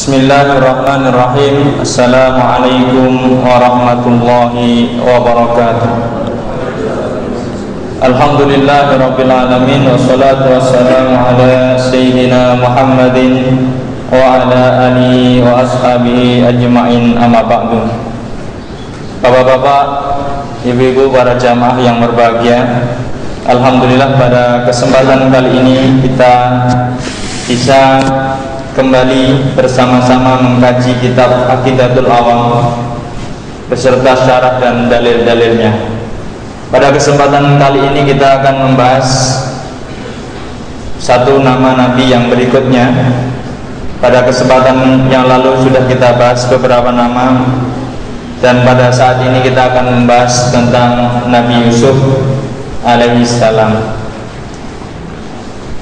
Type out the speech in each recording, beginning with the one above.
Bismillahirrahmanirrahim. Assalamualaikum warahmatullahi wabarakatuh. Alhamdulillahirabbil alamin wassalatu wassalamu ala sayyidina Muhammadin wa ala alihi wa ashabihi ajma'in, amma ba'du. Bapak-bapak, ibu-ibu, para jamaah yang berbahagia, alhamdulillah pada kesempatan kali ini kita bisa kembali bersama-sama mengkaji kitab Aqidatul Awam beserta syarah dan dalil-dalilnya. Pada kesempatan kali ini kita akan membahas satu nama Nabi yang berikutnya. Pada kesempatan yang lalu sudah kita bahas beberapa nama, dan pada saat ini kita akan membahas tentang Nabi Yusuf alaihissalam.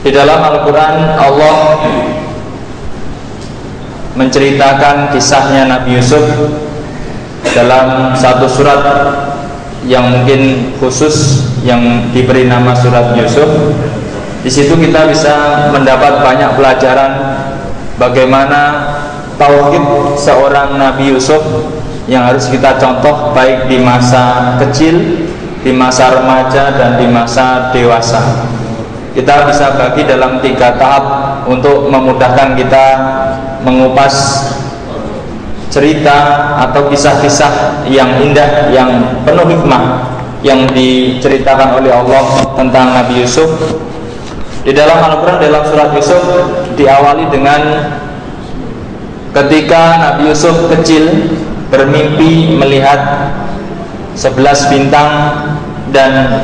Di dalam Al-Quran Allah menceritakan kisahnya Nabi Yusuf dalam satu surat yang mungkin khusus yang diberi nama surat Yusuf. Di situ kita bisa mendapat banyak pelajaran bagaimana tauhid seorang Nabi Yusuf yang harus kita contoh baik di masa kecil, di masa remaja, dan di masa dewasa. Kita bisa bagi dalam 3 tahap untuk memudahkan kita mengupas cerita atau kisah-kisah yang indah, yang penuh hikmah yang diceritakan oleh Allah tentang Nabi Yusuf. Di dalam Al-Quran, dalam surat Yusuf diawali dengan ketika Nabi Yusuf kecil bermimpi melihat 11 bintang dan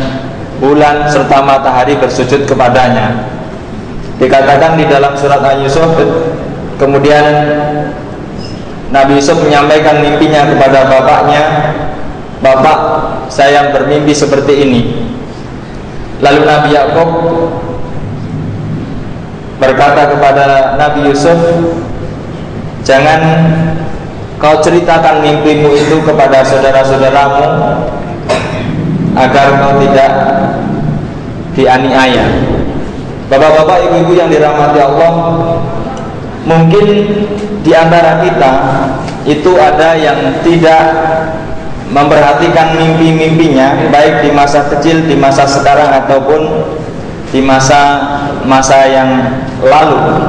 bulan serta matahari bersujud kepadanya. Dikatakan di dalam surat Al-Yusuf, kemudian Nabi Yusuf menyampaikan mimpinya kepada bapaknya, "Bapak, saya bermimpi seperti ini." Lalu Nabi Yakub berkata kepada Nabi Yusuf, "Jangan kau ceritakan mimpimu itu kepada saudara-saudaramu agar kau tidak dianiaya." Bapak-bapak, ibu-ibu yang dirahmati Allah, mungkin di antara kita itu ada yang tidak memperhatikan mimpi-mimpinya, baik di masa kecil, di masa sekarang, ataupun di masa yang lalu.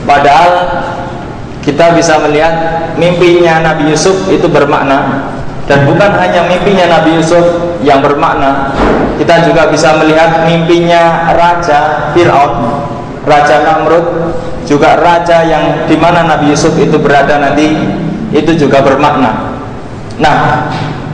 Padahal kita bisa melihat mimpinya Nabi Yusuf itu bermakna. Dan bukan hanya mimpinya Nabi Yusuf yang bermakna, kita juga bisa melihat mimpinya Raja Fir'aun, Raja Namrud, juga raja yang dimana Nabi Yusuf itu berada nanti, itu juga bermakna. Nah,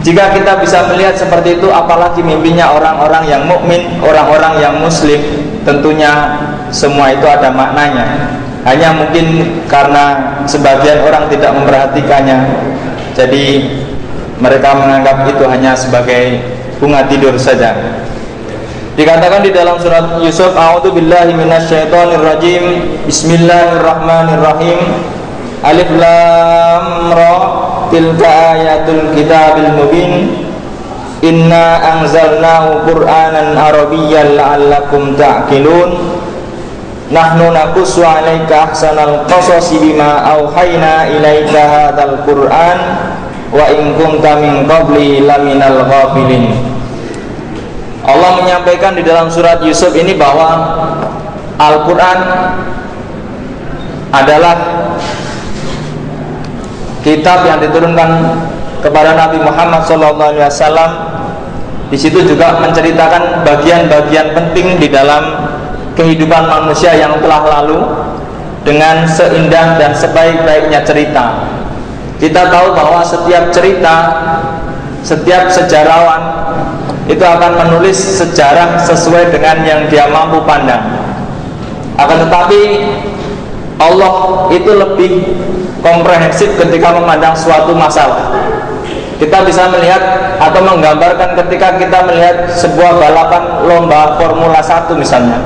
jika kita bisa melihat seperti itu, apalagi mimpinya orang-orang yang mukmin, orang-orang yang muslim, tentunya semua itu ada maknanya. Hanya mungkin karena sebagian orang tidak memperhatikannya, jadi mereka menganggap itu hanya sebagai bunga tidur saja. Dikatakan di dalam surat Yusuf, "A'udzubillahi minasyaitonirrajim. Bismillahirrahmanirrahim. Alif lam ra. Tilka ayatul kitabil mubin. Inna anzalnahu Qur'anan Arabiyyan la'allakum ta'qilun. Nahnu naqussu 'alaika ahsanal qasasi bima auhayna ilaika hadzal Qur'an wa in kunta min qabli laminal ghafilin." Allah menyampaikan di dalam surat Yusuf ini bahwa Al-Quran adalah kitab yang diturunkan kepada Nabi Muhammad SAW. Di situ juga menceritakan bagian-bagian penting di dalam kehidupan manusia yang telah lalu dengan seindah dan sebaik-baiknya cerita. Kita tahu bahwa setiap cerita, setiap sejarawan itu akan menulis sejarah sesuai dengan yang dia mampu pandang. Akan tetapi Allah itu lebih komprehensif ketika memandang suatu masalah. Kita bisa melihat atau menggambarkan ketika kita melihat sebuah balapan lomba Formula 1 misalnya.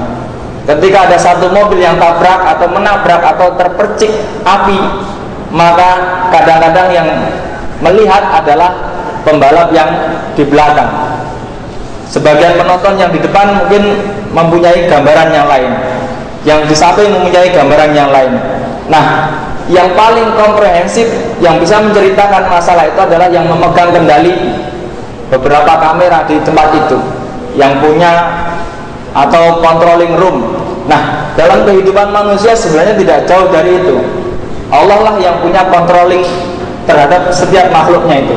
Ketika ada satu mobil yang tabrak atau menabrak atau terpercik api, maka kadang-kadang yang melihat adalah pembalap yang di belakang. Sebagian penonton yang di depan mungkin mempunyai gambaran yang lain, yang di samping mempunyai gambaran yang lain. Nah, yang paling komprehensif yang bisa menceritakan masalah itu adalah yang memegang kendali beberapa kamera di tempat itu, yang punya atau controlling room. Nah, dalam kehidupan manusia sebenarnya tidak jauh dari itu. Allah lah yang punya controlling terhadap setiap makhluknya itu.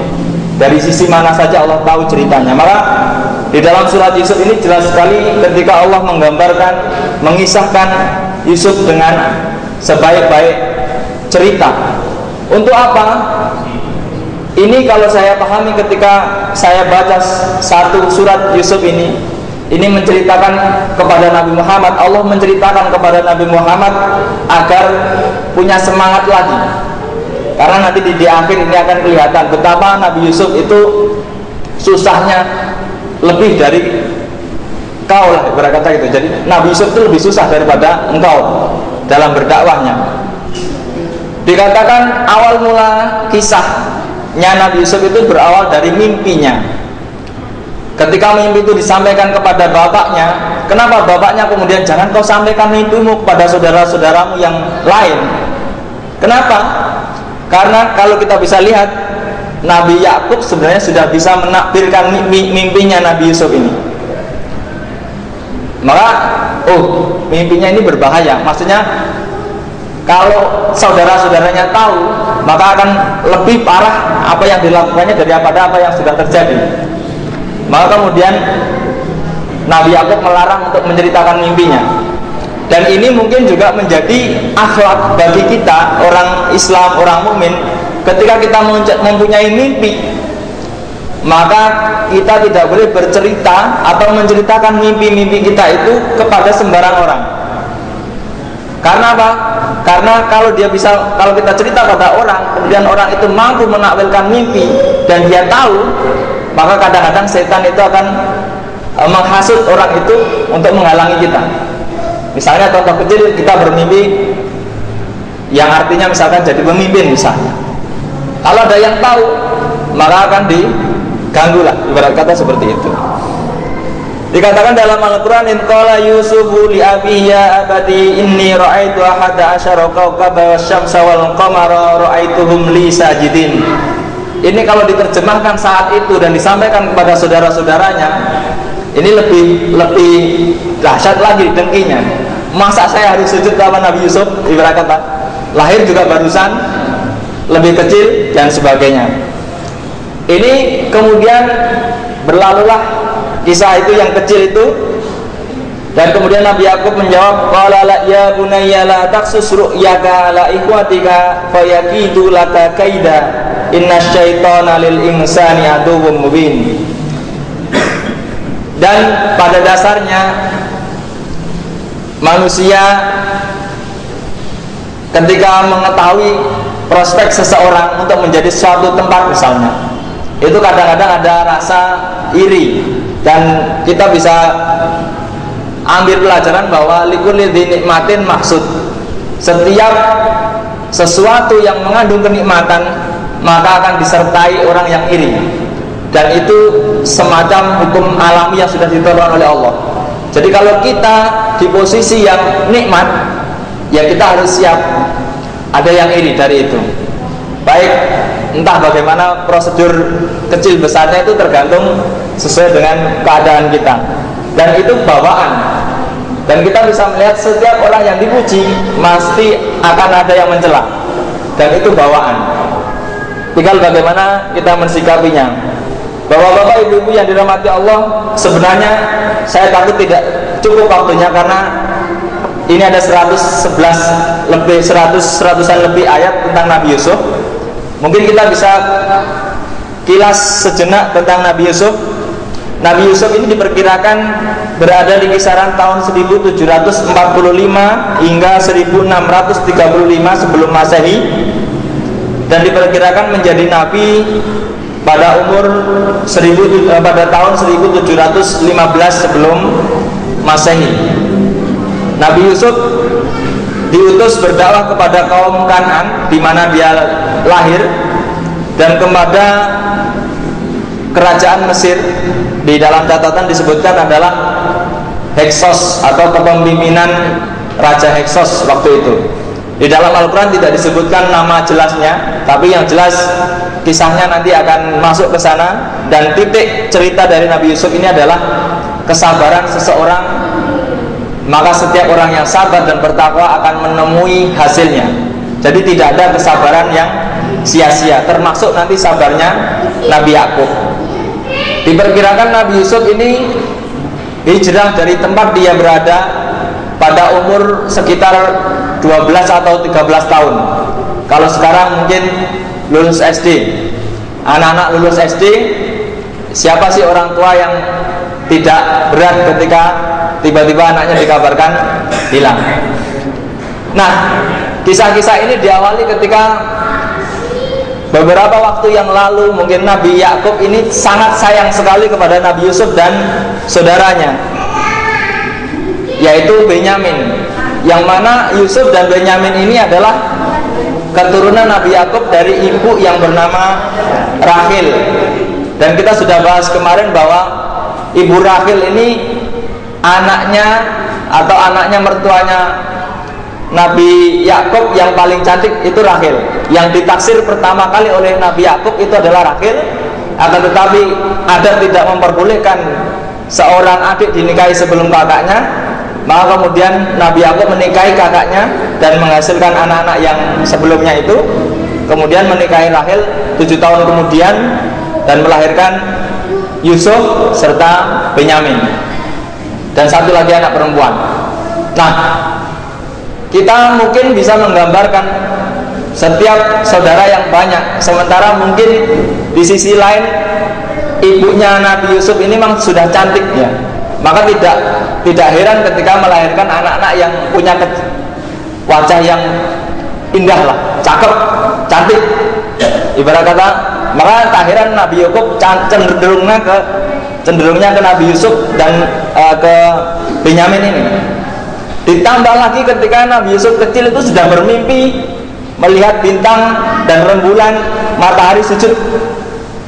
Dari sisi mana saja Allah tahu ceritanya. Maka di dalam surat Yusuf ini jelas sekali ketika Allah menggambarkan, mengisahkan Yusuf dengan sebaik-baik cerita. Untuk apa? Ini kalau saya pahami ketika saya baca satu surat Yusuf ini menceritakan kepada Nabi Muhammad, Allah menceritakan kepada Nabi Muhammad agar punya semangat lagi. Karena nanti di akhir ini akan kelihatan betapa Nabi Yusuf itu susahnya lebih dari kau lah, berkata gitu. Jadi Nabi Yusuf itu lebih susah daripada engkau dalam berdakwahnya. Dikatakan awal mula kisahnya Nabi Yusuf itu berawal dari mimpinya. Ketika mimpi itu disampaikan kepada bapaknya, kenapa bapaknya kemudian jangan kau sampaikan mimpimu kepada saudara-saudaramu yang lain? Kenapa? Karena kalau kita bisa lihat, Nabi Yakub sebenarnya sudah bisa menakbirkan mimpinya Nabi Yusuf ini. Maka, mimpinya ini berbahaya. Maksudnya, kalau saudara-saudaranya tahu, maka akan lebih parah apa yang dilakukannya daripada apa yang sudah terjadi. Maka kemudian Nabi Yakub melarang untuk menceritakan mimpinya. Dan ini mungkin juga menjadi akhlak bagi kita orang Islam, orang mukmin. Ketika kita mempunyai mimpi, maka kita tidak boleh bercerita atau menceritakan mimpi-mimpi kita itu kepada sembarang orang. Karena apa? Karena kalau kita cerita pada orang, kemudian orang itu mampu menakwilkan mimpi dan dia tahu, maka kadang-kadang setan itu akan menghasut orang itu untuk menghalangi kita. Misalnya contoh kecil, kita bermimpi yang artinya misalkan jadi pemimpin misalnya. Kalau ada yang tahu, maka akan diganggu lah, ibarat kata seperti itu. Dikatakan dalam Al-Quran, in qala Yusufu li abihi ya abati inni ra'aitu ahada asyara kawkaba wasyamsa wal qamara ra'aituhum li sajidin. Ini kalau diterjemahkan saat itu dan disampaikan kepada saudara-saudaranya, ini lebih dahsyat lagi dengkinya. Masa saya harus sujud kepada Nabi Yusuf, ibarat kata lahir juga barusan, lebih kecil dan sebagainya. Ini kemudian berlalulah kisah itu yang kecil itu, dan kemudian Nabi Yakub menjawab, qala la ya bunayya la taqsus ru'yaka ala ikhwatika fayakidu laka kaida innasyaitana lil insani aduwwum mubin. Dan pada dasarnya manusia ketika mengetahui prospek seseorang untuk menjadi suatu tempat misalnya, itu kadang-kadang ada rasa iri. Dan kita bisa ambil pelajaran bahwa likulli nikmatin maksud. Setiap sesuatu yang mengandung kenikmatan maka akan disertai orang yang iri. Dan itu semacam hukum alami yang sudah ditetapkan oleh Allah. Jadi kalau kita di posisi yang nikmat, ya kita harus siap ada yang iri dari itu. Baik, entah bagaimana prosedur kecil besarnya itu tergantung sesuai dengan keadaan kita, dan itu bawaan. Dan kita bisa melihat setiap orang yang dipuji pasti akan ada yang mencela, dan itu bawaan. Tinggal bagaimana kita mensikapinya. Bapak-bapak, ibu-ibu yang dirahmati Allah, sebenarnya saya takut tidak cukup waktunya karena ini ada 111 lebih 100-an lebih ayat tentang Nabi Yusuf. Mungkin kita bisa kilas sejenak tentang Nabi Yusuf. Nabi Yusuf ini diperkirakan berada di kisaran tahun 1745 hingga 1635 sebelum Masehi, dan diperkirakan menjadi nabi pada pada tahun 1715 sebelum Masehi. Nabi Yusuf diutus berdakwah kepada kaum Kan'an di mana dia lahir, dan kepada kerajaan Mesir. Di dalam catatan disebutkan adalah Heksos atau kepemimpinan Raja Heksos waktu itu. Di dalam Al-Quran tidak disebutkan nama jelasnya, tapi yang jelas kisahnya nanti akan masuk ke sana. Dan titik cerita dari Nabi Yusuf ini adalah kesabaran seseorang. Maka setiap orang yang sabar dan bertakwa akan menemui hasilnya. Jadi tidak ada kesabaran yang sia-sia, termasuk nanti sabarnya Nabi Yakub. Diperkirakan Nabi Yusuf ini hijrah dari tempat dia berada pada umur sekitar 12 atau 13 tahun. Kalau sekarang mungkin lulus SD. Anak-anak lulus SD, siapa sih orang tua yang tidak berat ketika tiba-tiba anaknya dikabarkan hilang? Nah, kisah-kisah ini diawali ketika beberapa waktu yang lalu mungkin Nabi Yakub ini sangat sayang sekali kepada Nabi Yusuf dan saudaranya, yaitu Benyamin. Yang mana Yusuf dan Benyamin ini adalah keturunan Nabi Yakub dari ibu yang bernama Rahil. Dan kita sudah bahas kemarin bahwa ibu Rahil ini anaknya atau anaknya mertuanya Nabi Yakub yang paling cantik itu Rahil. Yang ditaksir pertama kali oleh Nabi Yakub itu adalah Rahil. Akan tetapi adat tidak memperbolehkan seorang adik dinikahi sebelum kakaknya. Maka kemudian Nabi Yakub menikahi kakaknya dan menghasilkan anak-anak yang sebelumnya itu. Kemudian menikahi Rahil 7 tahun kemudian dan melahirkan Yusuf serta Benyamin dan satu lagi anak perempuan. Nah, kita mungkin bisa menggambarkan setiap saudara yang banyak, sementara mungkin di sisi lain ibunya Nabi Yusuf ini memang sudah cantik ya. Maka tidak heran ketika melahirkan anak-anak yang punya wajah yang indah lah, cakep, cantik. Ibarat kata, maka tak heran Nabi Yakub cenderungnya ke Nabi Yusuf dan ke Benyamin ini. Ditambah lagi ketika Nabi Yusuf kecil itu sudah bermimpi melihat bintang dan rembulan, matahari sujud.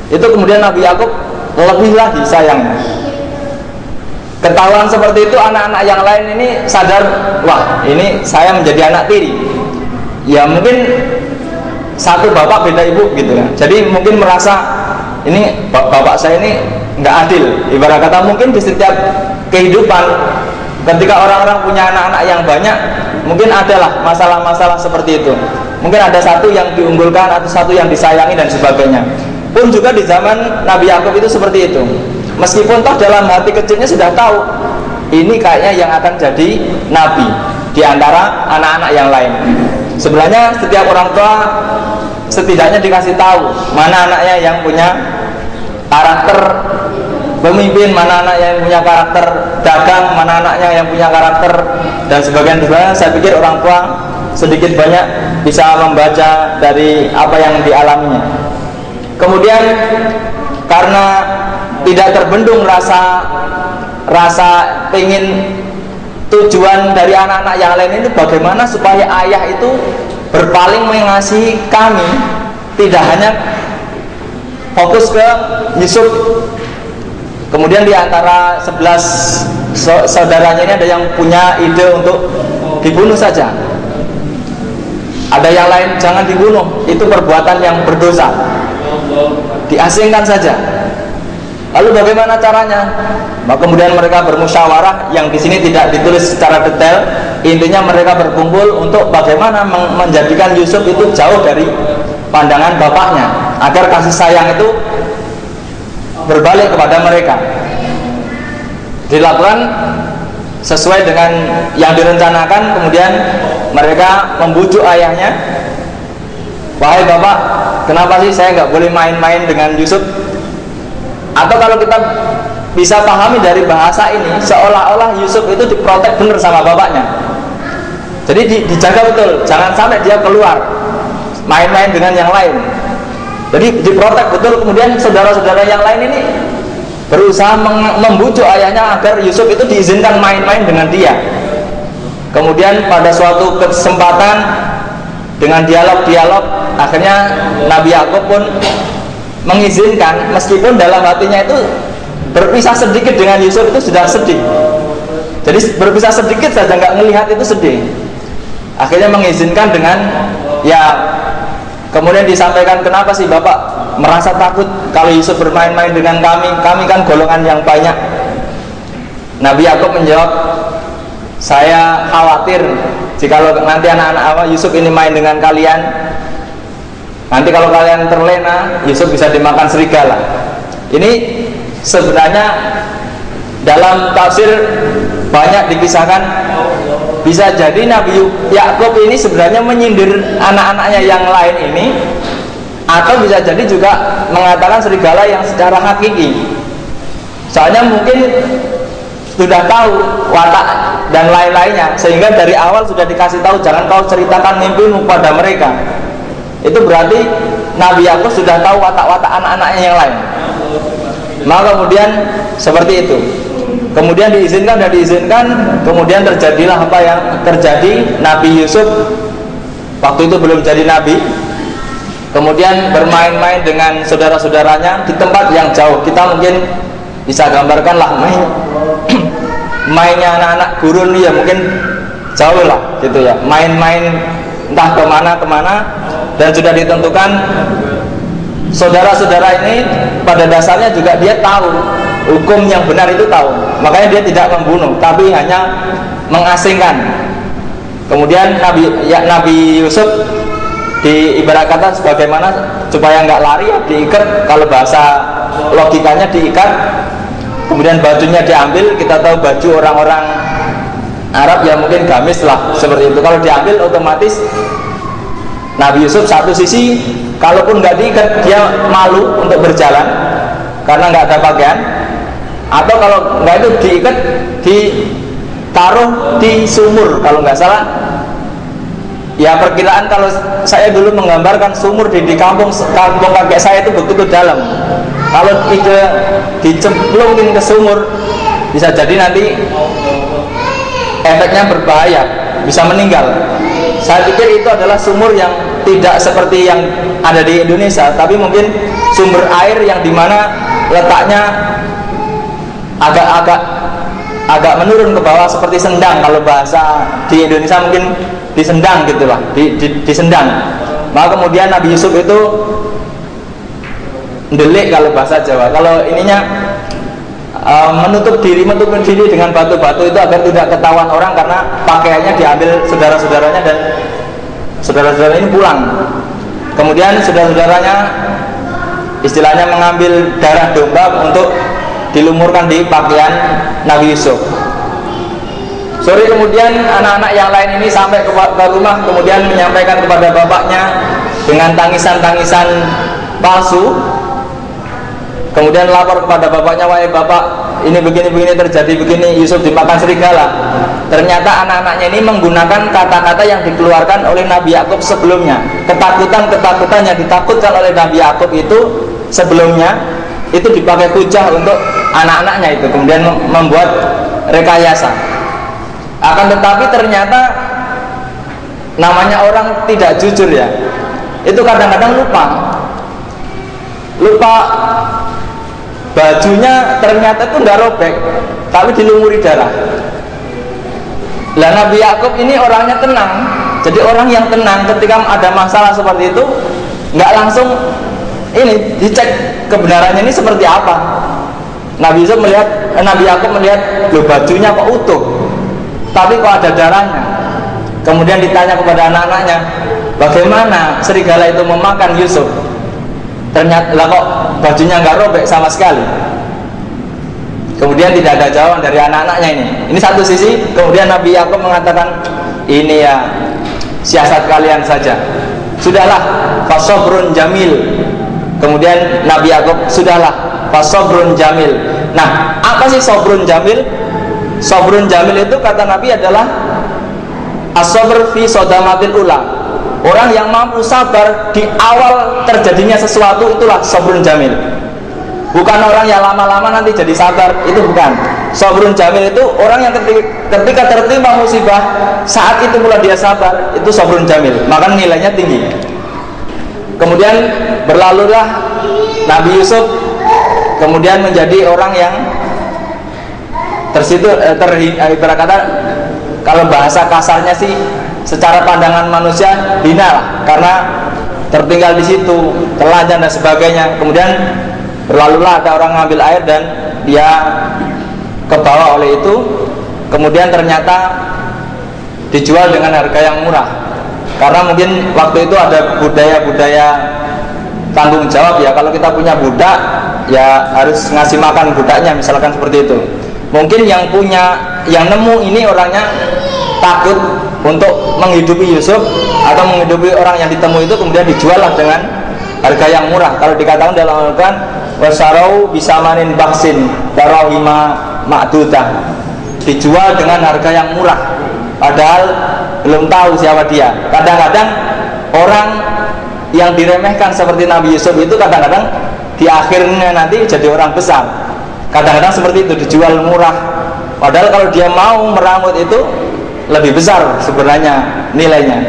Itu kemudian Nabi Yakub lebih lagi sayangnya. Ketahuan seperti itu, anak-anak yang lain ini sadar, wah ini saya menjadi anak tiri. Ya mungkin satu bapak beda ibu gitu kan. Jadi mungkin merasa ini bapak saya ini nggak adil. Ibarat kata mungkin di setiap kehidupan ketika orang-orang punya anak-anak yang banyak, mungkin adalah masalah-masalah seperti itu. Mungkin ada satu yang diunggulkan atau satu yang disayangi dan sebagainya. Pun juga di zaman Nabi Yakub itu seperti itu. Meskipun toh dalam hati kecilnya sudah tahu ini kayaknya yang akan jadi nabi di antara anak-anak yang lain. Sebenarnya setiap orang tua setidaknya dikasih tahu mana anaknya yang punya karakter pemimpin, mana anaknya yang punya karakter dagang, mana anaknya yang punya karakter dan sebagainya. Saya pikir orang tua sedikit banyak bisa membaca dari apa yang dialaminya. Kemudian karena tidak terbendung rasa pengen, tujuan dari anak-anak yang lain ini bagaimana supaya ayah itu berpaling mengasihi kami, tidak hanya fokus ke Yusuf. Kemudian di antara 11 saudaranya ini ada yang punya ide untuk dibunuh saja. Ada yang lain jangan dibunuh, itu perbuatan yang berdosa, diasingkan saja. Lalu bagaimana caranya? Maka kemudian mereka bermusyawarah yang di sini tidak ditulis secara detail. Intinya mereka berkumpul untuk bagaimana menjadikan Yusuf itu jauh dari pandangan bapaknya, agar kasih sayang itu berbalik kepada mereka. Dilakukan sesuai dengan yang direncanakan. Kemudian mereka membujuk ayahnya, wahai bapak, kenapa sih saya nggak boleh main-main dengan Yusuf? Atau kalau kita bisa pahami dari bahasa ini, seolah-olah Yusuf itu diprotek benar sama bapaknya. Jadi dijaga betul, jangan sampai dia keluar main-main dengan yang lain. Jadi diprotek betul. Kemudian saudara-saudara yang lain ini berusaha membujuk ayahnya agar Yusuf itu diizinkan main-main dengan dia. Kemudian pada suatu kesempatan dengan dialog-dialog, akhirnya Nabi Yakub pun mengizinkan, meskipun dalam hatinya itu berpisah sedikit dengan Yusuf itu sudah sedih. Jadi berpisah sedikit saja nggak melihat itu sedih. Akhirnya mengizinkan dengan kemudian disampaikan, kenapa sih Bapak merasa takut kalau Yusuf bermain-main dengan kami? Kami kan golongan yang banyak. Nabi Yakub menjawab, saya khawatir jika nanti anak-anak Yusuf ini main dengan kalian, nanti kalau kalian terlena, Yusuf bisa dimakan serigala. Ini sebenarnya dalam tafsir banyak dikisahkan, bisa jadi Nabi Yakub ini sebenarnya menyindir anak-anaknya yang lain ini, atau bisa jadi juga mengatakan serigala yang secara hakiki. Soalnya mungkin sudah tahu watak dan lain-lainnya, sehingga dari awal sudah dikasih tahu, jangan kau ceritakan mimpimu pada mereka. Itu berarti Nabi Yakub sudah tahu watak-watak anak-anaknya yang lain. Maka kemudian seperti itu. Kemudian diizinkan dan diizinkan, kemudian terjadilah apa yang terjadi. Nabi Yusuf waktu itu belum jadi nabi, kemudian bermain-main dengan saudara-saudaranya di tempat yang jauh. Kita mungkin bisa gambarkan lah mainnya anak-anak gurun ya, mungkin jauh lah gitu ya, main-main entah kemana-kemana, dan sudah ditentukan saudara-saudara ini pada dasarnya juga dia tahu hukum yang benar itu tahu, makanya dia tidak membunuh tapi hanya mengasingkan. Kemudian Nabi Yusuf ibarat kata sebagaimana supaya nggak lari ya diikat, kalau bahasa logikanya diikat, kemudian bajunya diambil. Kita tahu baju orang-orang Arab ya mungkin gamis lah seperti itu, kalau diambil otomatis Nabi Yusuf satu sisi kalaupun nggak diikat dia malu untuk berjalan karena nggak ada pakaian, atau kalau nggak itu diikat ditaruh di sumur kalau nggak salah. Ya perkiraan kalau saya dulu menggambarkan sumur di kampung kakek saya itu begitu dalam. Kalau tidak dicemplungin ke sumur, bisa jadi nanti efeknya berbahaya, bisa meninggal. Saya pikir itu adalah sumur yang tidak seperti yang ada di Indonesia, tapi mungkin sumber air yang dimana letaknya agak menurun ke bawah seperti sendang. Kalau bahasa di Indonesia mungkin disendang gitulah, disendang. Maka kemudian Nabi Yusuf itu delik kalau bahasa Jawa. Kalau ininya menutup diri dengan batu-batu itu agar tidak ketahuan orang, karena pakaiannya diambil saudara-saudaranya dan saudara-saudara ini pulang. Kemudian saudara-saudaranya istilahnya mengambil darah domba untuk dilumurkan di pakaian Nabi Yusuf. Sore kemudian anak-anak yang lain ini sampai ke rumah, kemudian menyampaikan kepada bapaknya dengan tangisan-tangisan palsu. Kemudian lapor kepada bapaknya, wahai bapak, ini begini-begini terjadi begini, Yusuf dimakan serigala. Ternyata anak-anaknya ini menggunakan kata-kata yang dikeluarkan oleh Nabi Yakub sebelumnya. Ketakutan yang ditakutkan oleh Nabi Yakub itu sebelumnya itu dipakai hujah untuk anak-anaknya itu, kemudian membuat rekayasa. Akan tetapi ternyata namanya orang tidak jujur ya, itu kadang-kadang lupa bajunya ternyata itu nggak robek, tapi dilumuri darah. Lah Nabi Yakub ini orangnya tenang, jadi orang yang tenang ketika ada masalah seperti itu nggak langsung ini dicek kebenarannya ini seperti apa. Nabi Yakub melihat, loh bajunya kok utuh, tapi kok ada darahnya. Kemudian ditanya kepada anak-anaknya, bagaimana serigala itu memakan Yusuf? Ternyata lah kok bajunya nggak robek sama sekali. Kemudian tidak ada jawaban dari anak-anaknya ini. Ini satu sisi. Kemudian Nabi Yakub mengatakan, ini ya siasat kalian saja. Sudahlah, fasobrun jamil. Kemudian Nabi Yakub, sudahlah, fasobrun jamil. Nah, apa sih sobrun jamil? Sobrun jamil itu kata Nabi adalah as-sabr fi sodamatil ula. Orang yang mampu sabar di awal terjadinya sesuatu, itulah sobrun jamil. Bukan orang yang lama-lama nanti jadi sabar, itu bukan. Sobrun jamil itu orang yang ketika tertimpa musibah, saat itu pula dia sabar, itu sobrun jamil, maka nilainya tinggi. Kemudian berlalulah Nabi Yusuf, kemudian menjadi orang yang ibarat kata kalau bahasa kasarnya sih secara pandangan manusia hina lah, karena tertinggal di situ, telanjang dan sebagainya. Kemudian berlalulah ada orang ngambil air dan dia kebawa oleh itu, kemudian ternyata dijual dengan harga yang murah. Karena mungkin waktu itu ada budaya-budaya tanggung jawab ya, kalau kita punya budak ya harus ngasih makan budaknya, misalkan seperti itu. Mungkin yang nemu ini orangnya takut untuk menghidupi Yusuf atau menghidupi orang yang ditemui itu, kemudian dijual lah dengan harga yang murah. Kalau dikatakan dalam Al-Quran, wasarau bisamanin baksin darahima ma'dudah, dijual dengan harga yang murah, padahal belum tahu siapa dia. Kadang-kadang orang yang diremehkan seperti Nabi Yusuf itu kadang-kadang di akhirnya nanti jadi orang besar. Kadang-kadang seperti itu, dijual murah, padahal kalau dia mau meramut itu lebih besar sebenarnya nilainya.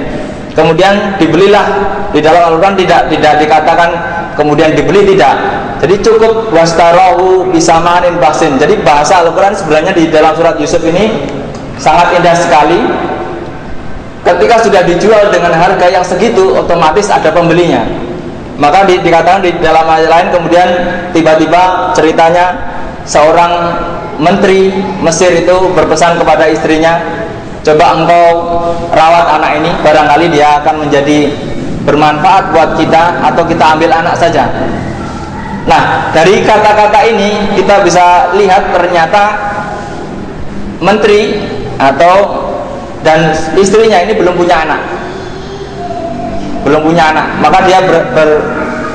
Kemudian dibelilah. Di dalam Al-Quran tidak dikatakan kemudian dibeli, tidak. Jadi cukup wastarahu bisamanin baksin. Jadi bahasa Al-Quran sebenarnya di dalam surat Yusuf ini sangat indah sekali. Ketika sudah dijual dengan harga yang segitu, otomatis ada pembelinya. Maka dikatakan di dalam ayat lain, kemudian tiba-tiba ceritanya seorang menteri Mesir itu berpesan kepada istrinya, coba engkau rawat anak ini, barangkali dia akan menjadi bermanfaat buat kita, atau kita ambil anak saja. Nah, dari kata-kata ini kita bisa lihat ternyata menteri dan istrinya ini belum punya anak, maka dia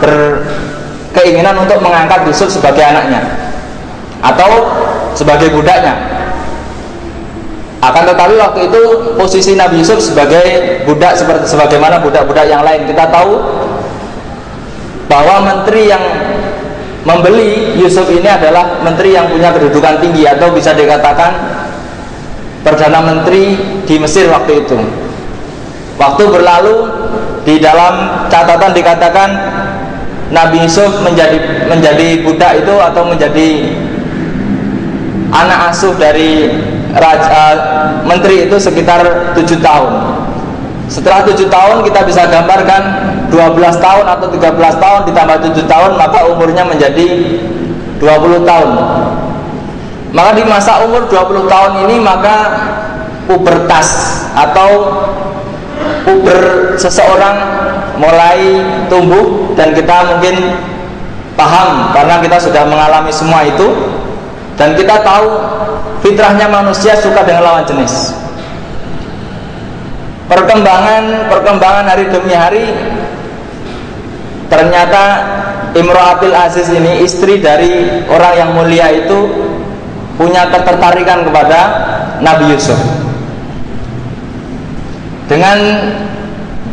berkeinginan untuk mengangkat Yusuf sebagai anaknya atau sebagai budaknya. Akan tetapi waktu itu posisi Nabi Yusuf sebagai budak sebagaimana budak-budak yang lain. Kita tahu bahwa menteri yang membeli Yusuf ini adalah menteri yang punya kedudukan tinggi, atau bisa dikatakan Perdana Menteri di Mesir waktu itu. Waktu berlalu, di dalam catatan dikatakan Nabi Yusuf menjadi budak itu atau menjadi anak asuh dari menteri itu sekitar 7 tahun. Setelah 7 tahun kita bisa gambarkan 12 tahun atau 13 tahun ditambah 7 tahun, maka umurnya menjadi 20 tahun. Maka di masa umur 20 tahun ini, maka pubertas atau puber seseorang mulai tumbuh, dan kita mungkin paham karena kita sudah mengalami semua itu, dan kita tahu fitrahnya manusia suka dengan lawan jenis. Perkembangan hari demi hari, ternyata Imro'atul Aziz ini, istri dari orang yang mulia itu, punya ketertarikan kepada Nabi Yusuf. Dengan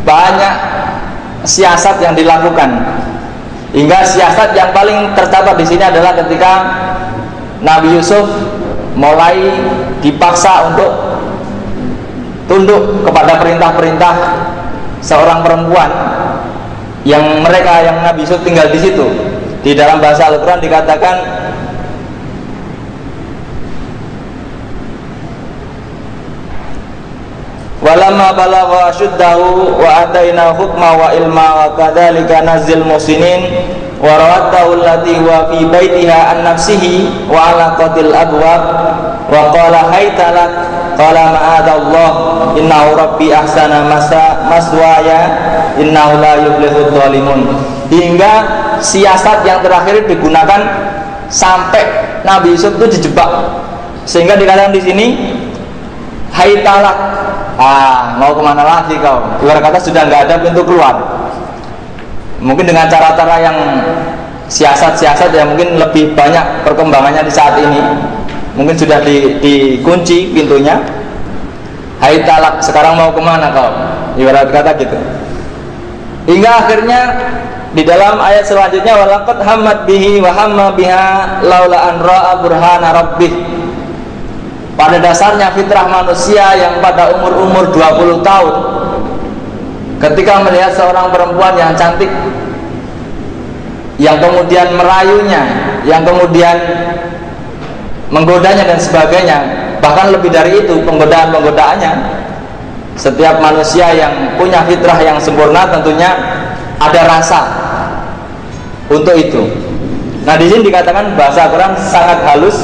banyak siasat yang dilakukan, hingga siasat yang paling tercatat di sini adalah ketika Nabi Yusuf mulai dipaksa untuk tunduk kepada perintah-perintah seorang perempuan yang Nabi Yusuf tinggal di situ. Di dalam bahasa Al-Quran dikatakan, walamma balagha asyuddahu wa ataina hukma wa ilma wa kadzalika nazil musinin wa rawattahu allati wa fi baitiha an nafsihi wa ala qatil abwab wa qala haytalak qala ma'adallah innahu rabbi ahsana maswaya innahu la yuflihudz zalimun. Hingga siasat yang terakhir digunakan sampai Nabi Yusuf itu dijebak, sehingga dikatakan di sini haytalak, mau kemana lagi kau? Ibarat kata sudah nggak ada pintu keluar. Mungkin dengan cara-cara yang siasat-siasat ya, mungkin lebih banyak perkembangannya di saat ini. Mungkin sudah dikunci pintunya. Hai talak, sekarang mau kemana kau? Ibarat kata gitu. Hingga akhirnya di dalam ayat selanjutnya, walaqad hammat bihi wa hamma biha laula an ra'a burhana rabbih. Pada dasarnya fitrah manusia yang pada umur 20 tahun, ketika melihat seorang perempuan yang cantik, yang kemudian merayunya, yang kemudian menggodanya dan sebagainya, bahkan lebih dari itu penggodaan-penggodaannya, Setiap manusia yang punya fitrah yang sempurna tentunya ada rasa untuk itu. Nah, di sini dikatakan bahasa Quran sangat halus.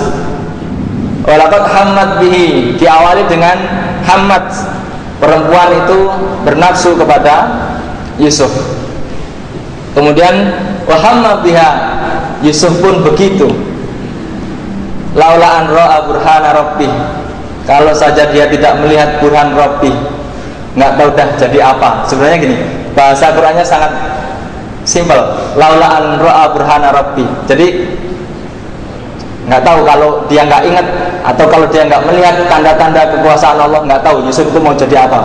Walaqad hammat bihi, diawali dengan hammat. Perempuan itu bernafsu kepada Yusuf. Kemudian wa hamma biha, Yusuf pun begitu. Laula an ra'a burhana rabbih, kalau saja dia tidak melihat burhan rabbih, nggak tahu dah jadi apa. Sebenarnya gini, bahasa Qurannya sangat simpel. Laula an ra'a burhana rabbih. Jadi nggak tahu, kalau dia nggak ingat atau kalau dia nggak melihat tanda-tanda kekuasaan Allah, nggak tahu Yusuf itu mau jadi apa.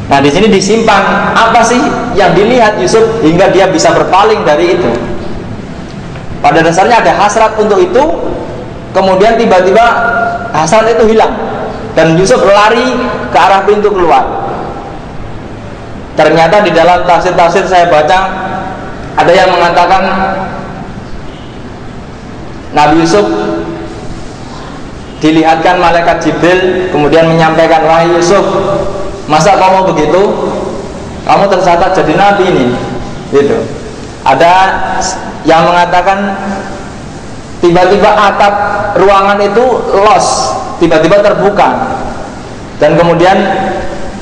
Nah, di sini disimpan apa sih yang dilihat Yusuf hingga dia bisa berpaling dari itu. Pada dasarnya ada hasrat untuk itu, kemudian tiba-tiba hasrat itu hilang dan Yusuf lari ke arah pintu keluar. Ternyata di dalam tafsir-tafsir saya baca ada yang mengatakan Nabi Yusuf dilihatkan malaikat Jibril, kemudian menyampaikan, wahai Yusuf, masa kamu begitu? Kamu tercatat jadi nabi ini. Gitu. Ada yang mengatakan tiba-tiba atap ruangan itu los, tiba-tiba terbuka, dan kemudian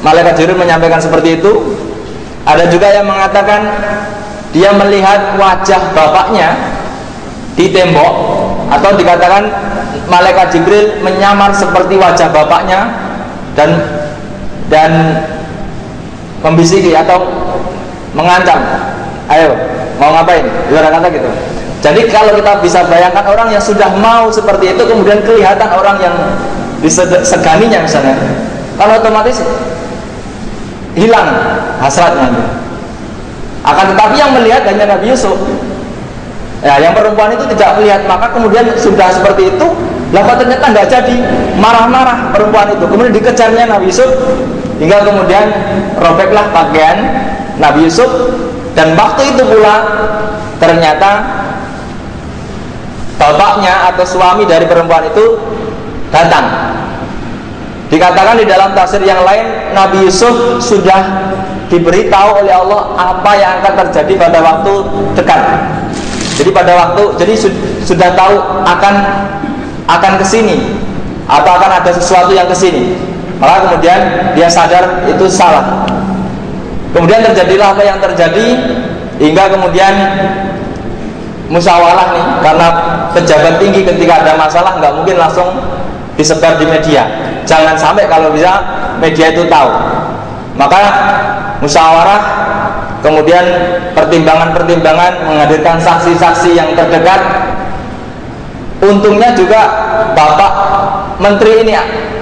malaikat Jibril menyampaikan seperti itu. Ada juga yang mengatakan dia melihat wajah bapaknya di tembok, atau dikatakan malaikat Jibril menyamar seperti wajah bapaknya dan membisiki atau mengancam, ayo mau ngapain, ibarat kata gitu. Jadi kalau kita bisa bayangkan orang yang sudah mau seperti itu, kemudian kelihatan orang yang diseganinya misalnya, kan otomatis hilang hasratnya. Akan tetapi yang melihat hanya Nabi Yusuf. Ya, yang perempuan itu tidak melihat, maka kemudian sudah seperti itu, lalu ternyata nggak jadi, marah-marah perempuan itu, kemudian dikejarnya Nabi Yusuf hingga kemudian robeklah pakaian Nabi Yusuf. Dan waktu itu pula ternyata bapaknya atau suami dari perempuan itu datang. Dikatakan di dalam tafsir yang lain, Nabi Yusuf sudah diberitahu oleh Allah apa yang akan terjadi pada waktu dekat. Jadi pada waktu, jadi sudah tahu akan kesini atau akan ada sesuatu yang kesini. Maka kemudian dia sadar itu salah. Kemudian terjadilah apa yang terjadi, hingga kemudian musyawarah nih, karena pejabat tinggi ketika ada masalah nggak mungkin langsung disebar di media. Jangan sampai kalau bisa media itu tahu. Maka musyawarah, kemudian pertimbangan-pertimbangan, menghadirkan saksi-saksi yang terdekat. Untungnya juga Bapak Menteri ini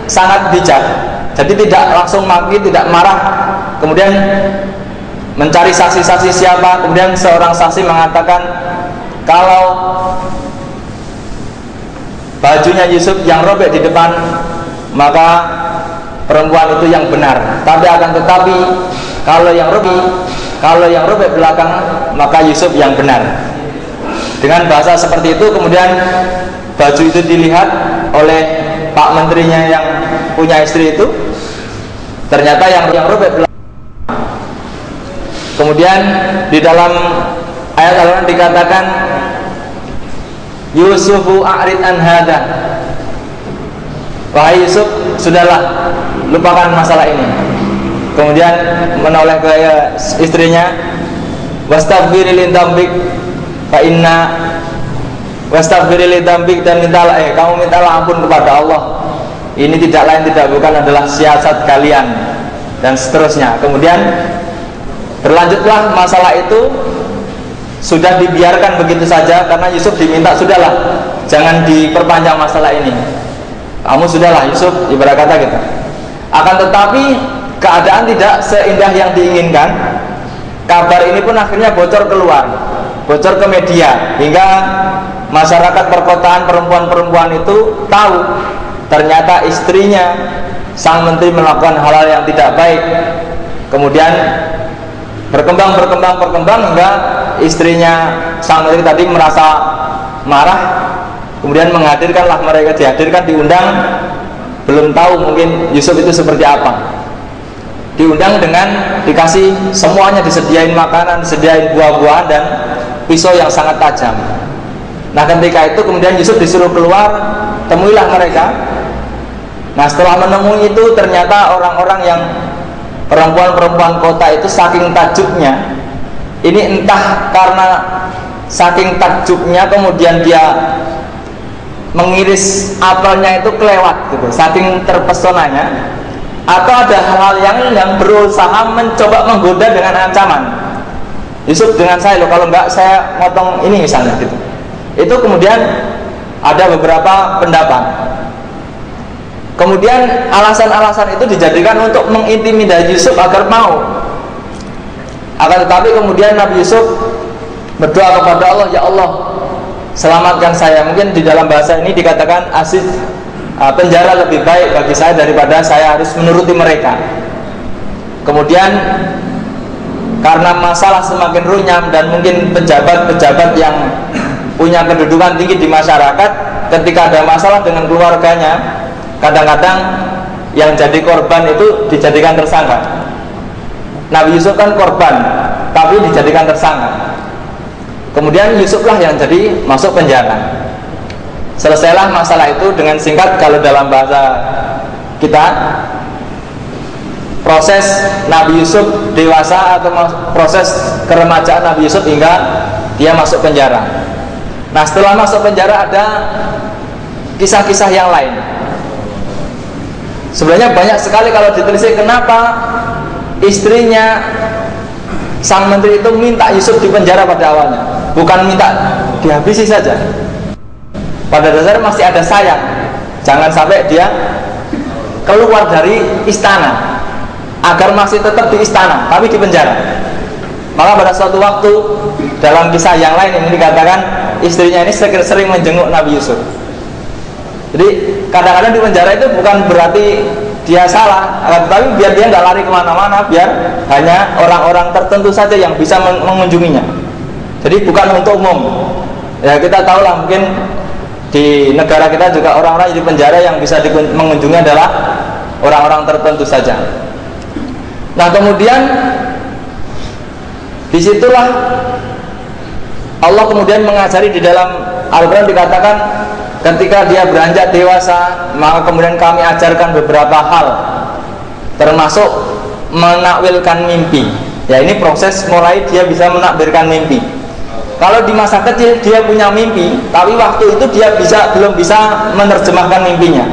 sangat bijak, jadi tidak langsung maki, tidak marah, kemudian mencari saksi-saksi siapa. Kemudian seorang saksi mengatakan kalau bajunya Yusuf yang robek di depan, maka perempuan itu yang benar. Tapi akan tetapi kalau yang robek belakang, maka Yusuf yang benar. Dengan bahasa seperti itu, kemudian baju itu dilihat oleh Pak Menterinya yang punya istri itu. Ternyata yang robek belakang. Kemudian di dalam ayat Al-Quran dikatakan, Yusufu a'rid an hada, wahai Yusuf, sudahlah, lupakan masalah ini. Kemudian menoleh ke istrinya, wastaghfiri li dzambik fa inna wastaghfiri li dzambik, dan mintalah kamu mintalah ampun kepada Allah. Ini tidak lain tidak bukan adalah siasat kalian, dan seterusnya. Kemudian berlanjutlah masalah itu, sudah dibiarkan begitu saja karena Yusuf diminta, sudahlah, jangan diperpanjang masalah ini. Kamu sudahlah Yusuf, ibarat kata gitu. Akan tetapi keadaan tidak seindah yang diinginkan. Kabar ini pun akhirnya bocor keluar, bocor ke media, hingga masyarakat perkotaan, perempuan-perempuan itu tahu ternyata istrinya sang menteri melakukan hal-hal yang tidak baik. Kemudian berkembang hingga istrinya sang menteri tadi merasa marah. Kemudian dihadirkan, diundang. Belum tahu mungkin Yusuf itu seperti apa. diundang dengan dikasih semuanya, disediain makanan, disediain buah-buahan dan pisau yang sangat tajam. Nah ketika itu kemudian Yusuf disuruh keluar, temuilah mereka. Nah setelah menemui itu ternyata orang-orang yang perempuan-perempuan kota itu saking takjubnya, ini entah karena saking takjubnya kemudian dia mengiris apelnya itu kelewat gitu, saking terpesonanya, atau ada hal-hal yang berusaha mencoba menggoda dengan ancaman. Yusuf dengan saya loh, kalau enggak saya motong ini misalnya gitu. Itu kemudian ada beberapa pendapat. Kemudian alasan-alasan itu dijadikan untuk mengintimidasi Yusuf agar mau. Akan tetapi kemudian Nabi Yusuf berdoa kepada Allah, ya Allah, selamatkan saya. Mungkin di dalam bahasa ini dikatakan asis, penjara lebih baik bagi saya daripada saya harus menuruti mereka. Kemudian karena masalah semakin runyam dan mungkin pejabat-pejabat yang punya kedudukan tinggi di masyarakat, ketika ada masalah dengan keluarganya, kadang-kadang yang jadi korban itu dijadikan tersangka. Nabi Yusuf kan korban, tapi dijadikan tersangka. Kemudian Yusuflah yang jadi masuk penjara. Selesailah masalah itu dengan singkat, kalau dalam bahasa kita, proses Nabi Yusuf dewasa atau proses keremajaan Nabi Yusuf hingga dia masuk penjara. Nah setelah masuk penjara ada kisah-kisah yang lain. Sebenarnya banyak sekali kalau ditelisik kenapa istrinya sang menteri itu minta Yusuf di penjara pada awalnya, bukan minta dihabisi saja. Pada dasarnya masih ada sayang, jangan sampai dia keluar dari istana, agar masih tetap di istana tapi di penjara. Maka pada suatu waktu dalam kisah yang lain ini dikatakan istrinya ini sering menjenguk Nabi Yusuf. Jadi kadang-kadang di penjara itu bukan berarti dia salah, tapi biar dia nggak lari kemana-mana, biar hanya orang-orang tertentu saja yang bisa mengunjunginya. Jadi bukan untuk umum. Ya kita tahu lah, mungkin di negara kita juga orang-orang di penjara yang bisa mengunjungi adalah orang-orang tertentu saja. Nah kemudian disitulah Allah kemudian mengajari di dalam Al-Quran, dikatakan ketika dia beranjak dewasa, maka kemudian kami ajarkan beberapa hal, termasuk menakwilkan mimpi. Ya ini proses mulai dia bisa menakwilkan mimpi. Kalau di masa kecil dia punya mimpi, tapi waktu itu dia belum bisa menerjemahkan mimpinya.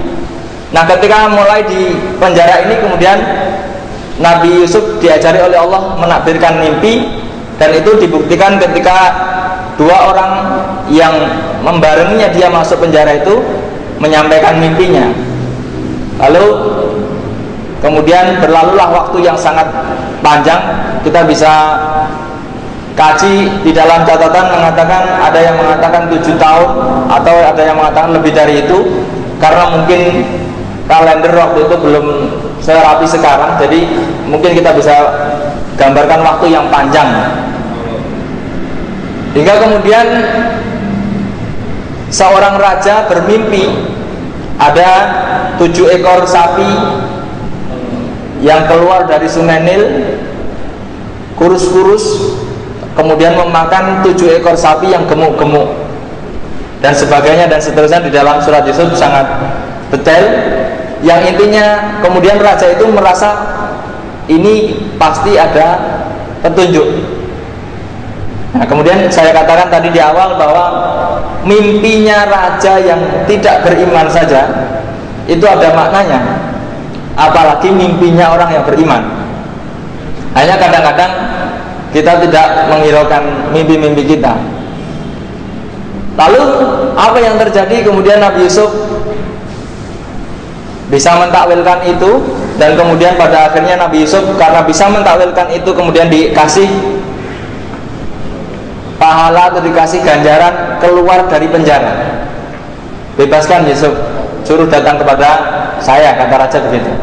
Nah ketika mulai di penjara ini kemudian Nabi Yusuf diajari oleh Allah menakbirkan mimpi, dan itu dibuktikan ketika dua orang yang membarenginya dia masuk penjara itu menyampaikan mimpinya. Lalu kemudian berlalulah waktu yang sangat panjang. Kita bisa kaji di dalam catatan, mengatakan ada yang mengatakan 7 tahun atau ada yang mengatakan lebih dari itu, karena mungkin kalender waktu itu belum serapi sekarang, jadi mungkin kita bisa gambarkan waktu yang panjang. Hingga kemudian seorang raja bermimpi ada 7 ekor sapi yang keluar dari Sungai Nil, kurus-kurus, kemudian memakan 7 ekor sapi yang gemuk-gemuk, dan sebagainya dan seterusnya. Di dalam surat Yusuf sangat detail. Yang intinya kemudian raja itu merasa ini pasti ada petunjuk. Nah, kemudian saya katakan tadi di awal bahwa mimpinya raja yang tidak beriman saja itu ada maknanya, apalagi mimpinya orang yang beriman. Hanya kadang-kadang kita tidak menghiraukan mimpi-mimpi kita. Lalu apa yang terjadi? Kemudian Nabi Yusuf bisa mentakwilkan itu, dan kemudian pada akhirnya Nabi Yusuf karena bisa mentakwilkan itu kemudian dikasih pahala atau dikasih ganjaran keluar dari penjara. Bebaskan Yusuf, suruh datang kepada saya, kata raja begitu.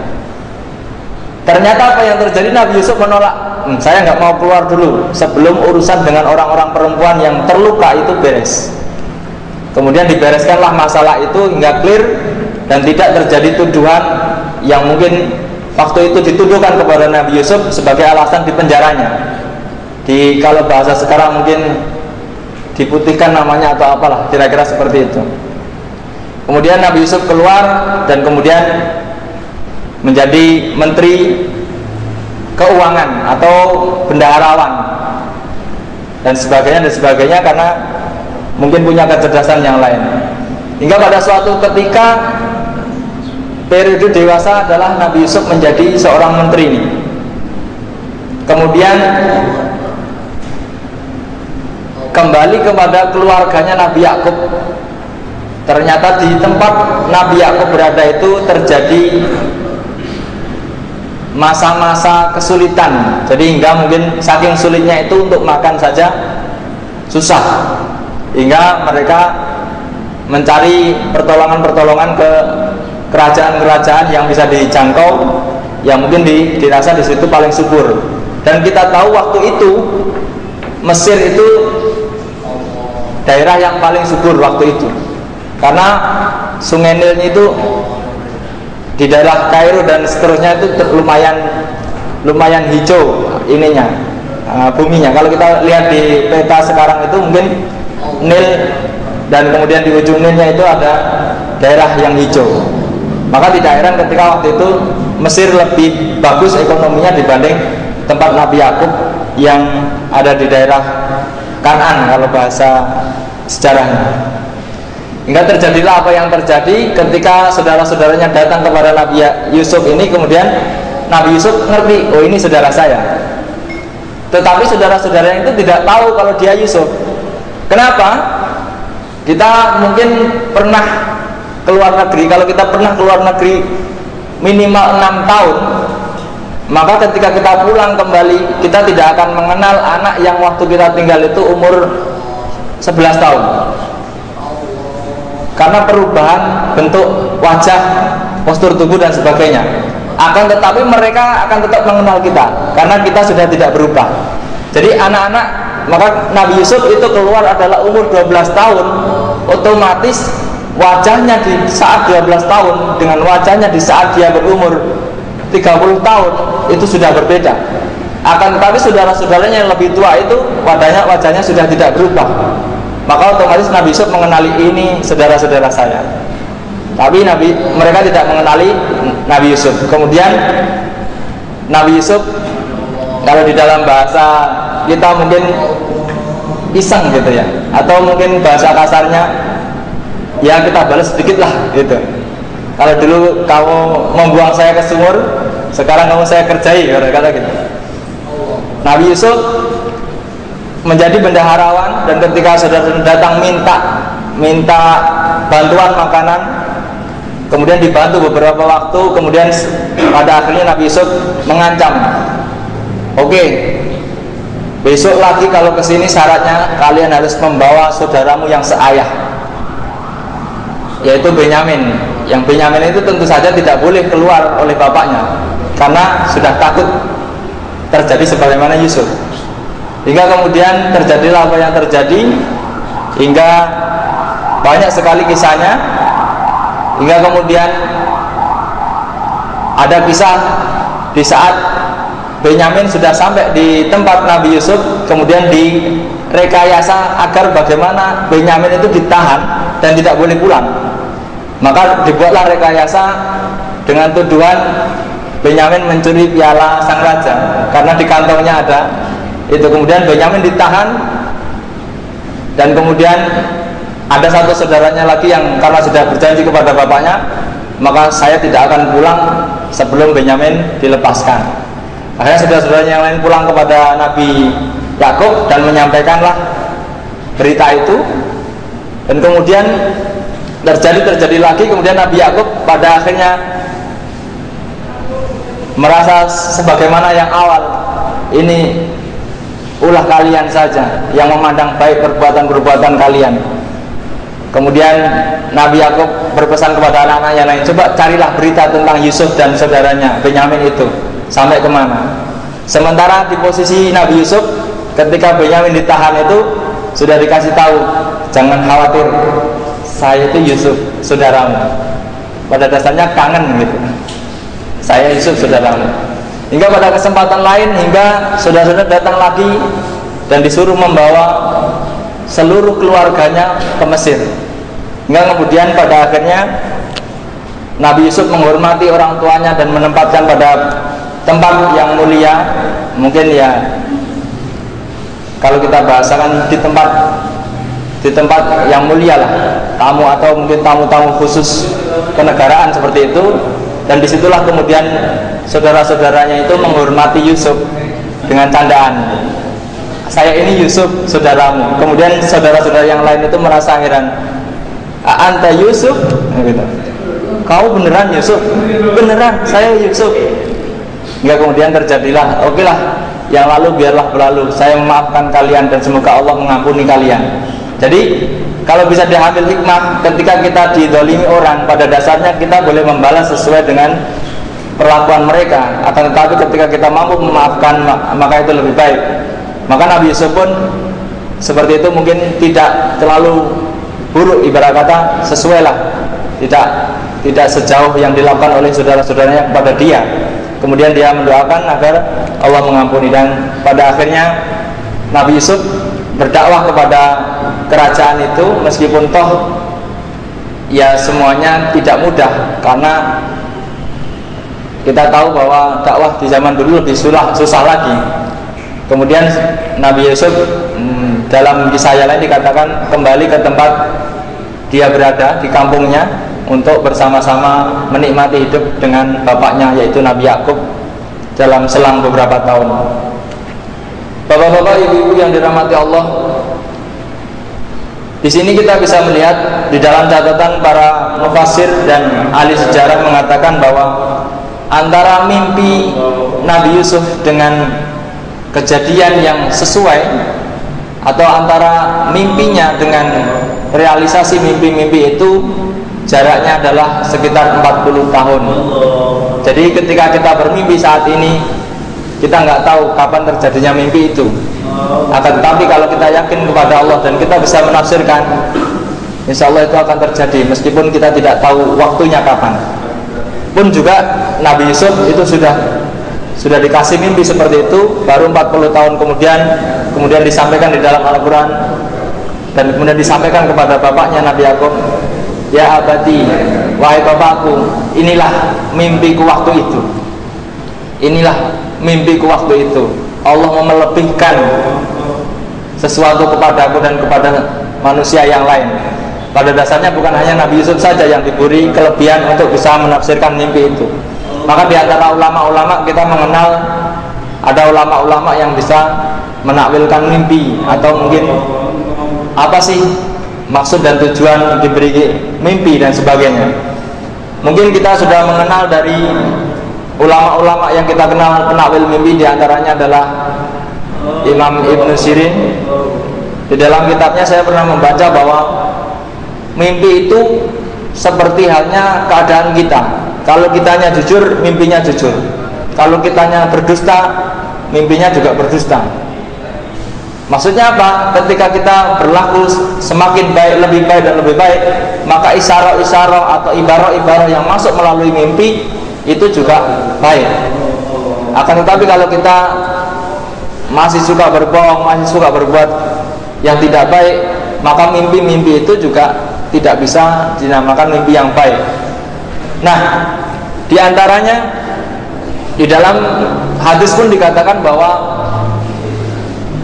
Ternyata apa yang terjadi? Nabi Yusuf menolak, saya nggak mau keluar dulu sebelum urusan dengan orang-orang perempuan yang terluka itu beres. Kemudian dibereskanlah masalah itu hingga clear dan tidak terjadi tuduhan yang mungkin waktu itu dituduhkan kepada Nabi Yusuf sebagai alasan dipenjaranya. Kalau bahasa sekarang mungkin diputihkan namanya atau apalah, kira-kira seperti itu. Kemudian Nabi Yusuf keluar dan kemudian menjadi menteri keuangan atau bendaharawan dan sebagainya karena mungkin punya kecerdasan yang lain. Hingga pada suatu ketika periode dewasa adalah Nabi Yusuf menjadi seorang menteri ini. Kemudian kembali kepada keluarganya Nabi Yakub. Ternyata di tempat Nabi Yakub berada itu terjadi masa-masa kesulitan. Jadi hingga mungkin saking sulitnya itu untuk makan saja susah, hingga mereka mencari pertolongan ke kerajaan-kerajaan yang bisa dijangkau, yang mungkin dirasa di situ paling subur. Dan kita tahu waktu itu Mesir itu daerah yang paling subur waktu itu, karena Sungai Nil itu di daerah Kairo dan seterusnya itu lumayan hijau ininya, buminya. Kalau kita lihat di peta sekarang itu mungkin Nil, dan kemudian di ujung Nilnya itu ada daerah yang hijau. Maka tidak heran ketika waktu itu Mesir lebih bagus ekonominya dibanding tempat Nabi Yakub yang ada di daerah Kan'an kalau bahasa sejarahnya. Hingga terjadilah apa yang terjadi ketika saudara-saudaranya datang kepada Nabi Yusuf ini. Kemudian Nabi Yusuf ngerti, oh ini saudara saya. Tetapi saudara-saudaranya itu tidak tahu kalau dia Yusuf. Kenapa? Kita mungkin pernah keluar negeri. Kalau kita pernah keluar negeri minimal 6 tahun, maka ketika kita pulang kembali, kita tidak akan mengenal anak yang waktu kita tinggal itu umur 11 tahun. Karena perubahan bentuk wajah, postur tubuh dan sebagainya. Akan tetapi mereka akan tetap mengenal kita, karena kita sudah tidak berubah. Jadi anak-anak, maka Nabi Yusuf itu keluar adalah umur 12 tahun. Otomatis wajahnya di saat 12 tahun dengan wajahnya di saat dia berumur 30 tahun itu sudah berbeda. Akan tetapi saudara-saudaranya yang lebih tua itu wajahnya sudah tidak berubah. Maka otomatis Nabi Yusuf mengenali ini saudara-saudara saya. Tapi mereka tidak mengenali Nabi Yusuf. Kemudian Nabi Yusuf, kalau di dalam bahasa kita mungkin iseng gitu ya, atau mungkin bahasa kasarnya ya kita balas sedikit lah gitu. Kalau dulu kamu membuang saya ke sumur, sekarang kamu saya kerjai, kata gitu. Nabi Yusuf menjadi bendaharawan, dan ketika saudara datang minta bantuan makanan, kemudian dibantu beberapa waktu, kemudian pada akhirnya Nabi Yusuf mengancam, oke, besok lagi kalau kesini syaratnya kalian harus membawa saudaramu yang seayah, yaitu Benyamin. Yang Benyamin itu tentu saja tidak boleh keluar oleh bapaknya, karena sudah takut terjadi sebagaimana Yusuf. Hingga kemudian terjadilah apa yang terjadi, hingga banyak sekali kisahnya. Hingga kemudian ada kisah di saat Benyamin sudah sampai di tempat Nabi Yusuf, kemudian direkayasa agar bagaimana Benyamin itu ditahan dan tidak boleh pulang. Maka dibuatlah rekayasa dengan tuduhan Benyamin mencuri piala sang raja, karena di kantongnya ada itu. Kemudian Benyamin ditahan, dan kemudian ada satu saudaranya lagi yang karena sudah berjanji kepada bapaknya, maka saya tidak akan pulang sebelum Benyamin dilepaskan. Akhirnya saudara-saudaranya yang lain pulang kepada Nabi Yakub dan menyampaikanlah berita itu. Dan kemudian terjadi lagi. Kemudian Nabi Yakub pada akhirnya merasa sebagaimana yang awal, ini ulah kalian saja yang memandang baik perbuatan-perbuatan kalian. Kemudian Nabi Yakub berpesan kepada anak-anak yang lain, coba carilah berita tentang Yusuf dan saudaranya Benyamin itu sampai kemana. Sementara di posisi Nabi Yusuf ketika Benyamin ditahan itu sudah dikasih tahu, jangan khawatir, saya itu Yusuf, saudaramu. Pada dasarnya kangen gitu. saya Yusuf saudaramu. Hingga pada kesempatan lain, hingga saudara-saudara datang lagi dan disuruh membawa seluruh keluarganya ke Mesir. Hingga kemudian pada akhirnya Nabi Yusuf menghormati orang tuanya dan menempatkan pada tempat yang mulia. Mungkin ya kalau kita bahasakan di tempat yang mulia lah, tamu atau mungkin tamu-tamu khusus kenegaraan seperti itu. Dan disitulah kemudian saudara-saudaranya itu menghormati Yusuf dengan candaan, saya ini Yusuf saudaramu. Kemudian saudara-saudara yang lain itu merasa heran, anta Yusuf? Gitu. Kau beneran Yusuf? Beneran, saya Yusuf. Hingga kemudian terjadilah, oke lah, yang lalu biarlah berlalu, saya memaafkan kalian dan semoga Allah mengampuni kalian. Jadi kalau bisa diambil hikmah, ketika kita didolimi orang, pada dasarnya kita boleh membalas sesuai dengan perlakuan mereka. Akan tetapi ketika kita mampu memaafkan, maka itu lebih baik. Maka Nabi Yusuf pun seperti itu, mungkin tidak terlalu buruk, ibarat kata sesuai lah, tidak sejauh yang dilakukan oleh saudara-saudaranya kepada dia. Kemudian dia mendoakan agar Allah mengampuni, dan pada akhirnya Nabi Yusuf berdakwah kepada kerajaan itu, meskipun toh ya semuanya tidak mudah, karena kita tahu bahwa dakwah di zaman dulu lebih susah lagi. Kemudian Nabi Yusuf dalam kisah yang lain dikatakan kembali ke tempat dia berada di kampungnya untuk bersama-sama menikmati hidup dengan bapaknya, yaitu Nabi Yakub, dalam selang beberapa tahun. Bapak-bapak, ibu-ibu yang dirahmati Allah, di sini kita bisa melihat di dalam catatan para mufassir dan ahli sejarah mengatakan bahwa antara mimpi Nabi Yusuf dengan kejadian yang sesuai, atau antara mimpinya dengan realisasi mimpi-mimpi itu jaraknya adalah sekitar 40 tahun. Jadi ketika kita bermimpi saat ini, kita nggak tahu kapan terjadinya mimpi itu. Akan tetapi kalau kita yakin kepada Allah dan kita bisa menafsirkan, insya Allah itu akan terjadi, meskipun kita tidak tahu waktunya kapan. Pun juga Nabi Yusuf itu sudah dikasih mimpi seperti itu, baru 40 tahun kemudian disampaikan di dalam Al-Quran, dan kemudian disampaikan kepada bapaknya Nabi Yakub, ya abadi, wahai bapakku, inilah mimpiku waktu itu. Inilah mimpiku waktu itu. Allah mau melebihkan sesuatu kepadaku dan kepada manusia yang lain. Pada dasarnya bukan hanya Nabi Yusuf saja yang diberi kelebihan untuk bisa menafsirkan mimpi itu. Maka di antara ulama-ulama kita mengenal ada ulama-ulama yang bisa menakwilkan mimpi, atau mungkin apa sih maksud dan tujuan diberi mimpi dan sebagainya. Mungkin kita sudah mengenal dari ulama-ulama yang kita kenal penakwil mimpi, diantaranya adalah Imam Ibn Sirin. Di dalam kitabnya saya pernah membaca bahwa mimpi itu seperti halnya keadaan kita. Kalau kitanya jujur, mimpinya jujur. Kalau kitanya berdusta, mimpinya juga berdusta. Maksudnya apa? Ketika kita berlaku semakin baik, lebih baik dan lebih baik, maka isyarah-isyarah atau ibarah-ibarah yang masuk melalui mimpi itu juga baik. Akan tetapi kalau kita masih suka berbohong, masih suka berbuat yang tidak baik, maka mimpi-mimpi itu juga tidak bisa dinamakan mimpi yang baik. Nah, diantaranya di dalam hadis pun dikatakan bahwa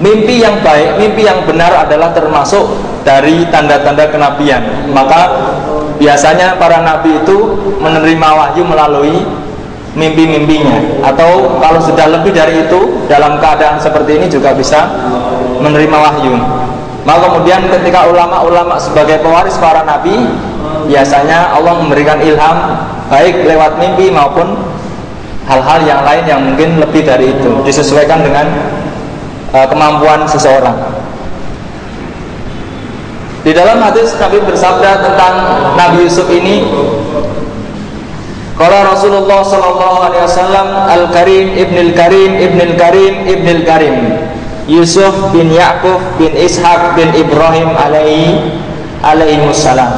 mimpi yang baik, mimpi yang benar adalah termasuk dari tanda-tanda kenabian. Maka biasanya para nabi itu menerima wahyu melalui mimpi-mimpinya, atau kalau sudah lebih dari itu, dalam keadaan seperti ini juga bisa menerima wahyu. Maka kemudian ketika ulama-ulama sebagai pewaris para nabi, biasanya Allah memberikan ilham baik lewat mimpi maupun hal-hal yang lain yang mungkin lebih dari itu, disesuaikan dengan kemampuan seseorang. Di dalam hadis Nabi bersabda tentang Nabi Yusuf ini, qala Rasulullah sallallahu alaihi wasallam, Al-Karim ibnil Karim ibnil Karim ibnil Karim, Yusuf bin Yakub bin Ishaq bin Ibrahim alaihi wassalam.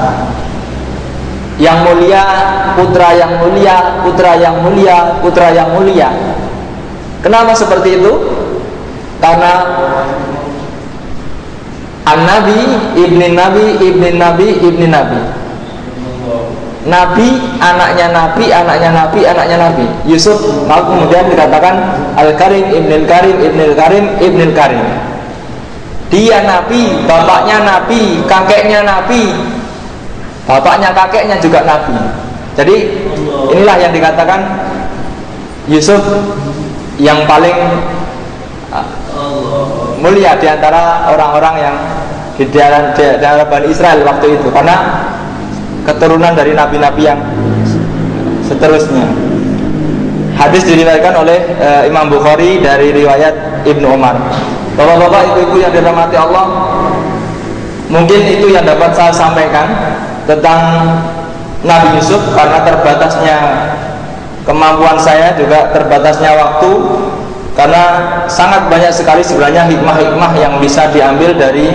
yang mulia, putra yang mulia, putra yang mulia, putra yang mulia. Kenapa seperti itu? Karena An-Nabi, Ibni Nabi, Ibni Nabi, Ibni Nabi. Nabi, anaknya Nabi, anaknya Nabi, anaknya Nabi. Yusuf, lalu kemudian dikatakan Al-Karim, Ibnil Karim, Ibnil Karim, Ibnil Karim. Dia Nabi, bapaknya Nabi, kakeknya Nabi, bapaknya kakeknya juga Nabi. Jadi inilah yang dikatakan Yusuf yang paling mulia di antara orang-orang yang di daerah Bani Israel waktu itu, karena keturunan dari nabi-nabi yang seterusnya. Hadis diriwayatkan oleh Imam Bukhari dari riwayat Ibnu Umar. Bapak-bapak, ibu-ibu yang dirahmati Allah, mungkin itu yang dapat saya sampaikan tentang Nabi Yusuf, karena terbatasnya kemampuan saya, juga terbatasnya waktu, karena sangat banyak sekali sebenarnya hikmah-hikmah yang bisa diambil dari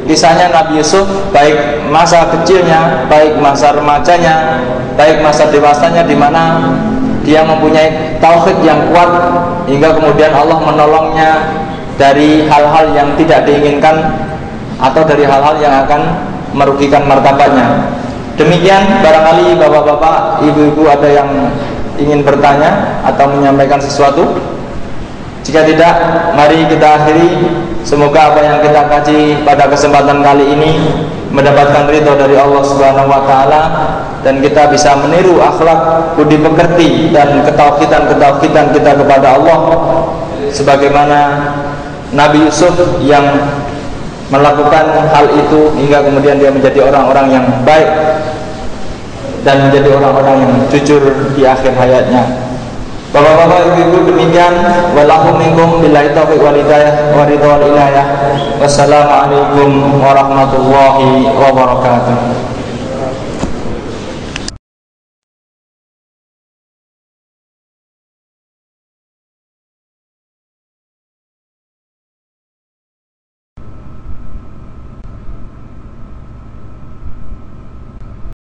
kisahnya Nabi Yusuf, baik masa kecilnya, baik masa remajanya, baik masa dewasanya, di mana dia mempunyai tauhid yang kuat hingga kemudian Allah menolongnya dari hal-hal yang tidak diinginkan atau dari hal-hal yang akan merugikan martabatnya. Demikian, barangkali bapak-bapak, ibu-ibu ada yang ingin bertanya atau menyampaikan sesuatu. Jika tidak, mari kita akhiri. Semoga apa yang kita kaji pada kesempatan kali ini mendapatkan ridho dari Allah Subhanahu wa taala, dan kita bisa meniru akhlak budi pekerti dan ketauhidan kita kepada Allah sebagaimana Nabi Yusuf yang melakukan hal itu hingga kemudian dia menjadi orang-orang yang baik dan menjadi orang-orang yang jujur di akhir hayatnya. Bapak-bapak, ibu-ibu, demikian. Wallahu minkum billahi taufiq wal hidayah wa ridha wal inayah. Wassalamualaikum warahmatullahi wabarakatuh.